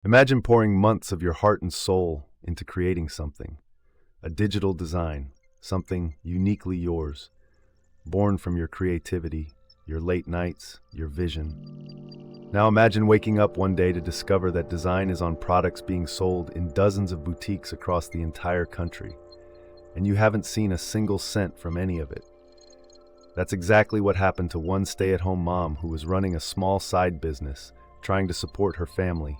Imagine pouring months of your heart and soul into creating something, a digital design, something uniquely yours, born from your creativity, your late nights, your vision. Now imagine waking up one day to discover that design is on products being sold in dozens of boutiques across the entire country, and you haven't seen a single cent from any of it. That's exactly what happened to one stay-at-home mom who was running a small side business, trying to support her family.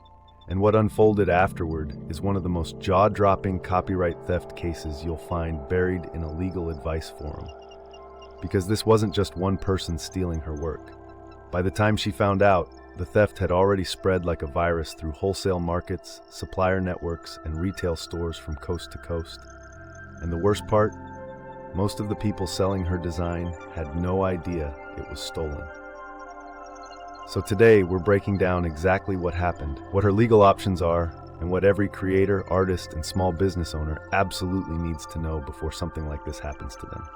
And what unfolded afterward is one of the most jaw-dropping copyright theft cases you'll find buried in a legal advice forum. Because this wasn't just one person stealing her work. By the time she found out, the theft had already spread like a virus through wholesale markets, supplier networks, and retail stores from coast to coast. And the worst part? Most of the people selling her design had no idea it was stolen. So today, we're breaking down exactly what happened, what her legal options are, and what every creator, artist, and small business owner absolutely needs to know before something like this happens to them.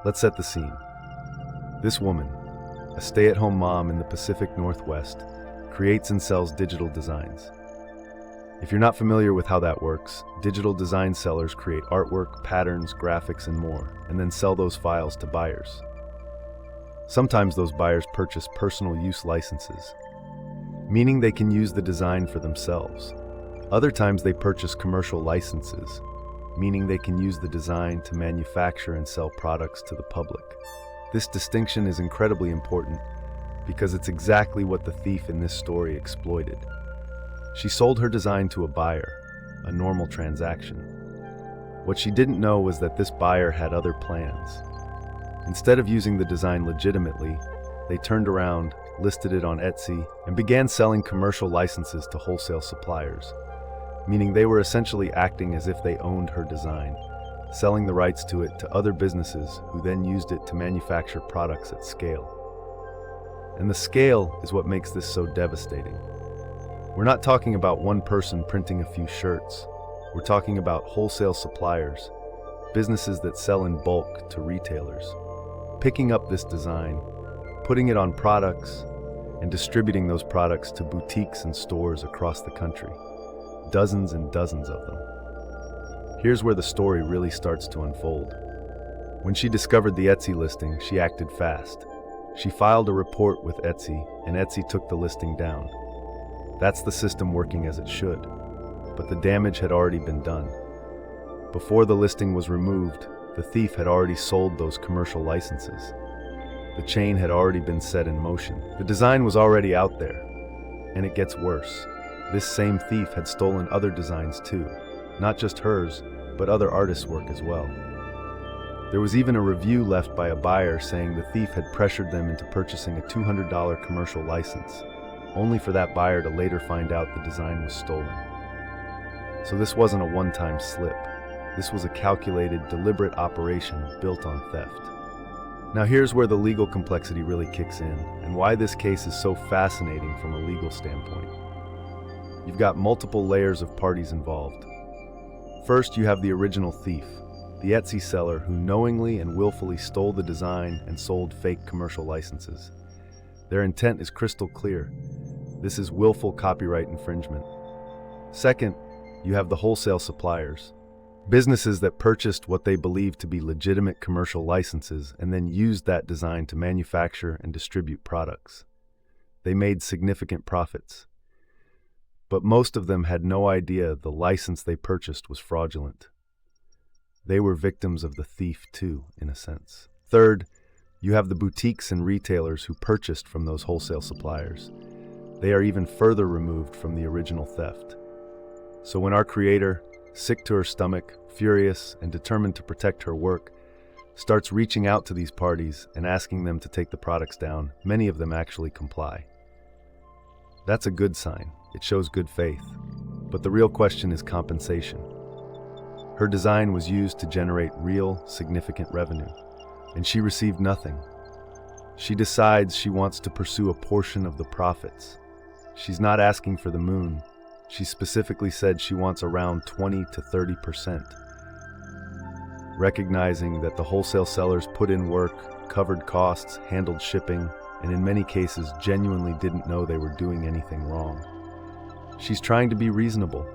Let's set the scene. This woman, a stay-at-home mom in the Pacific Northwest, creates and sells digital designs. If you're not familiar with how that works, digital design sellers create artwork, patterns, graphics, and more, and then sell those files to buyers. Sometimes those buyers purchase personal use licenses, meaning they can use the design for themselves. Other times they purchase commercial licenses, meaning they can use the design to manufacture and sell products to the public. This distinction is incredibly important because it's exactly what the thief in this story exploited. She sold her design to a buyer, a normal transaction. What she didn't know was that this buyer had other plans. Instead of using the design legitimately, they turned around, listed it on Etsy, and began selling commercial licenses to wholesale suppliers, meaning they were essentially acting as if they owned her design, selling the rights to it to other businesses who then used it to manufacture products at scale. And the scale is what makes this so devastating. We're not talking about one person printing a few shirts. We're talking about wholesale suppliers, businesses that sell in bulk to retailers, picking up this design, putting it on products, and distributing those products to boutiques and stores across the country. Dozens and dozens of them. Here's where the story really starts to unfold. When she discovered the Etsy listing, she acted fast. She filed a report with Etsy, and Etsy took the listing down. That's the system working as it should. But the damage had already been done. Before the listing was removed, the thief had already sold those commercial licenses. The chain had already been set in motion. The design was already out there. And it gets worse. This same thief had stolen other designs too. Not just hers, but other artists' work as well. There was even a review left by a buyer saying the thief had pressured them into purchasing a $200 commercial license, only for that buyer to later find out the design was stolen. So this wasn't a one-time slip. This was a calculated, deliberate operation built on theft. Now here's where the legal complexity really kicks in, and why this case is so fascinating from a legal standpoint. You've got multiple layers of parties involved. First, you have the original thief, the Etsy seller who knowingly and willfully stole the design and sold fake commercial licenses. Their intent is crystal clear. This is willful copyright infringement. Second, you have the wholesale suppliers, businesses that purchased what they believed to be legitimate commercial licenses and then used that design to manufacture and distribute products. They made significant profits. But most of them had no idea the license they purchased was fraudulent. They were victims of the thief too, in a sense. Third, you have the boutiques and retailers who purchased from those wholesale suppliers. They are even further removed from the original theft. So when our creator, sick to her stomach, furious, and determined to protect her work, starts reaching out to these parties and asking them to take the products down, many of them actually comply. That's a good sign. It shows good faith. But the real question is compensation. Her design was used to generate real, significant revenue, and she received nothing. She decides she wants to pursue a portion of the profits. She's not asking for the moon. She specifically said she wants around 20 to 30%. Recognizing that the wholesale sellers put in work, covered costs, handled shipping, and in many cases genuinely didn't know they were doing anything wrong. She's trying to be reasonable.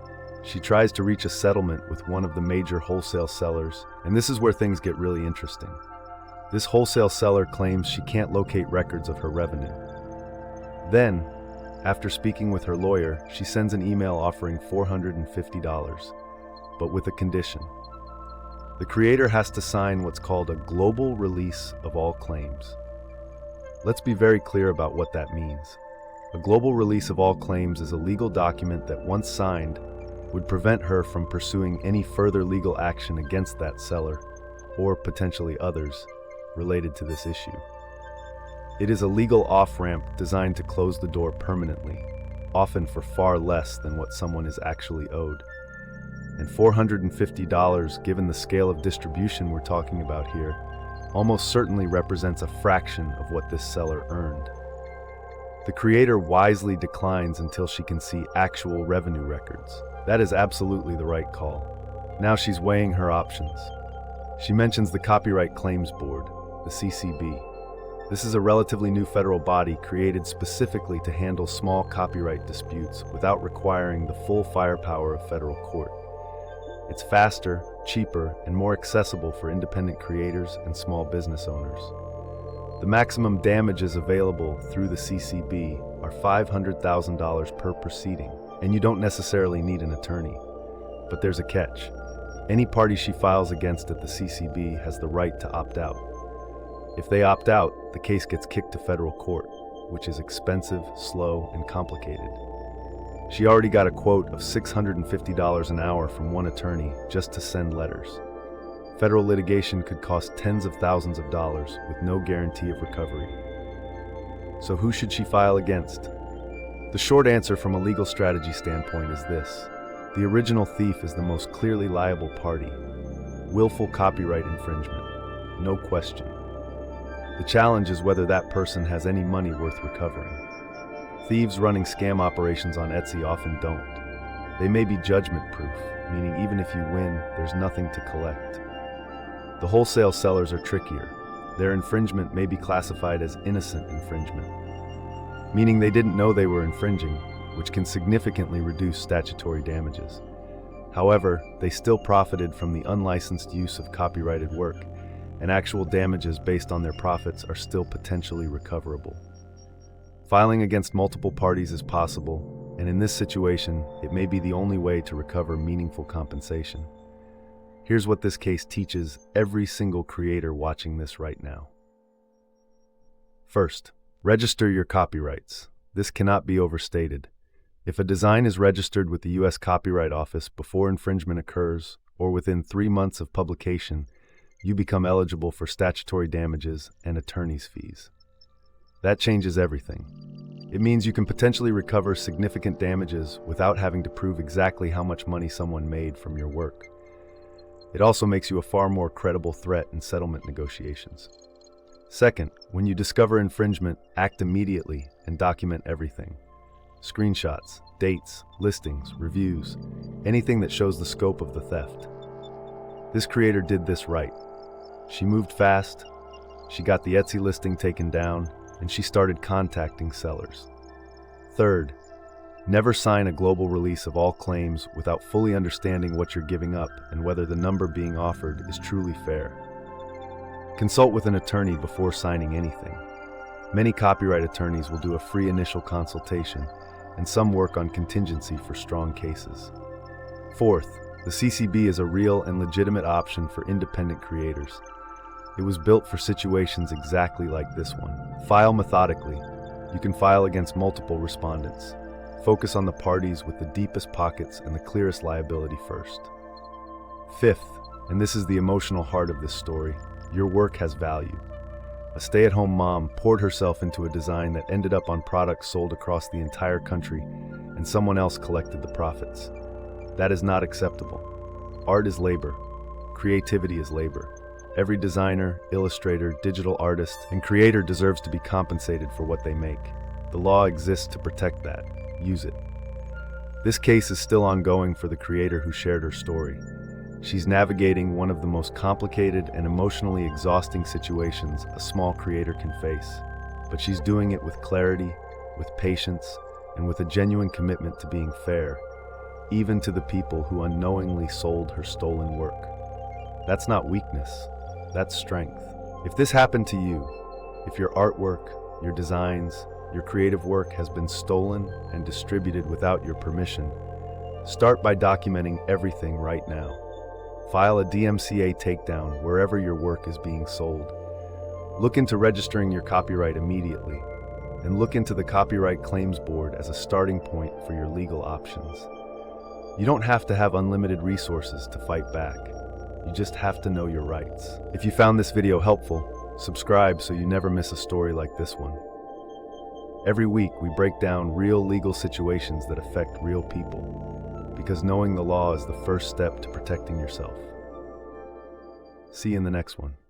She tries to reach a settlement with one of the major wholesale sellers, and this is where things get really interesting. This wholesale seller claims she can't locate records of her revenue. Then, after speaking with her lawyer, she sends an email offering $450, but with a condition. The creator has to sign what's called a global release of all claims. Let's be very clear about what that means. A global release of all claims is a legal document that, once signed, would prevent her from pursuing any further legal action against that seller, or potentially others, related to this issue. It is a legal off-ramp designed to close the door permanently, often for far less than what someone is actually owed. And $450, given the scale of distribution we're talking about here, almost certainly represents a fraction of what this seller earned. The creator wisely declines until she can see actual revenue records. That is absolutely the right call. Now she's weighing her options. She mentions the Copyright Claims Board, the CCB. This is a relatively new federal body created specifically to handle small copyright disputes without requiring the full firepower of federal court. It's faster, cheaper, and more accessible for independent creators and small business owners. The maximum damages available through the CCB are $500,000 per proceeding, and you don't necessarily need an attorney. But there's a catch. Any party she files against at the CCB has the right to opt out. If they opt out, the case gets kicked to federal court, which is expensive, slow, and complicated. She already got a quote of $650 an hour from one attorney just to send letters. Federal litigation could cost tens of thousands of dollars with no guarantee of recovery. So who should she file against? The short answer from a legal strategy standpoint is this. The original thief is the most clearly liable party. Willful copyright infringement. No question. The challenge is whether that person has any money worth recovering. Thieves running scam operations on Etsy often don't. They may be judgment-proof, meaning even if you win, there's nothing to collect. The wholesale sellers are trickier. Their infringement may be classified as innocent infringement, meaning they didn't know they were infringing, which can significantly reduce statutory damages. However, they still profited from the unlicensed use of copyrighted work, and actual damages based on their profits are still potentially recoverable. Filing against multiple parties is possible, and in this situation, it may be the only way to recover meaningful compensation. Here's what this case teaches every single creator watching this right now. First, register your copyrights. This cannot be overstated. If a design is registered with the U.S. Copyright Office before infringement occurs, or within 3 months of publication, you become eligible for statutory damages and attorney's fees. That changes everything. It means you can potentially recover significant damages without having to prove exactly how much money someone made from your work. It also makes you a far more credible threat in settlement negotiations. Second, when you discover infringement, act immediately and document everything. Screenshots, dates, listings, reviews, anything that shows the scope of the theft. This creator did this right. She moved fast, she got the Etsy listing taken down, and she started contacting sellers. Third, never sign a global release of all claims without fully understanding what you're giving up and whether the number being offered is truly fair. Consult with an attorney before signing anything. Many copyright attorneys will do a free initial consultation, and some work on contingency for strong cases. Fourth, the CCB is a real and legitimate option for independent creators. It was built for situations exactly like this one. File methodically. You can file against multiple respondents. Focus on the parties with the deepest pockets and the clearest liability first. Fifth, and this is the emotional heart of this story, your work has value. A stay-at-home mom poured herself into a design that ended up on products sold across the entire country, and someone else collected the profits. That is not acceptable. Art is labor. Creativity is labor. Every designer, illustrator, digital artist, and creator deserves to be compensated for what they make. The law exists to protect that. Use it. This case is still ongoing for the creator who shared her story. She's navigating one of the most complicated and emotionally exhausting situations a small creator can face. But she's doing it with clarity, with patience, and with a genuine commitment to being fair, even to the people who unknowingly sold her stolen work. That's not weakness, that's strength. If this happened to you, if your artwork, your designs, your creative work has been stolen and distributed without your permission, start by documenting everything right now. File a DMCA takedown wherever your work is being sold. Look into registering your copyright immediately, and look into the Copyright Claims Board as a starting point for your legal options. You don't have to have unlimited resources to fight back. You just have to know your rights. If you found this video helpful, subscribe so you never miss a story like this one. Every week, we break down real legal situations that affect real people, because knowing the law is the first step to protecting yourself. See you in the next one.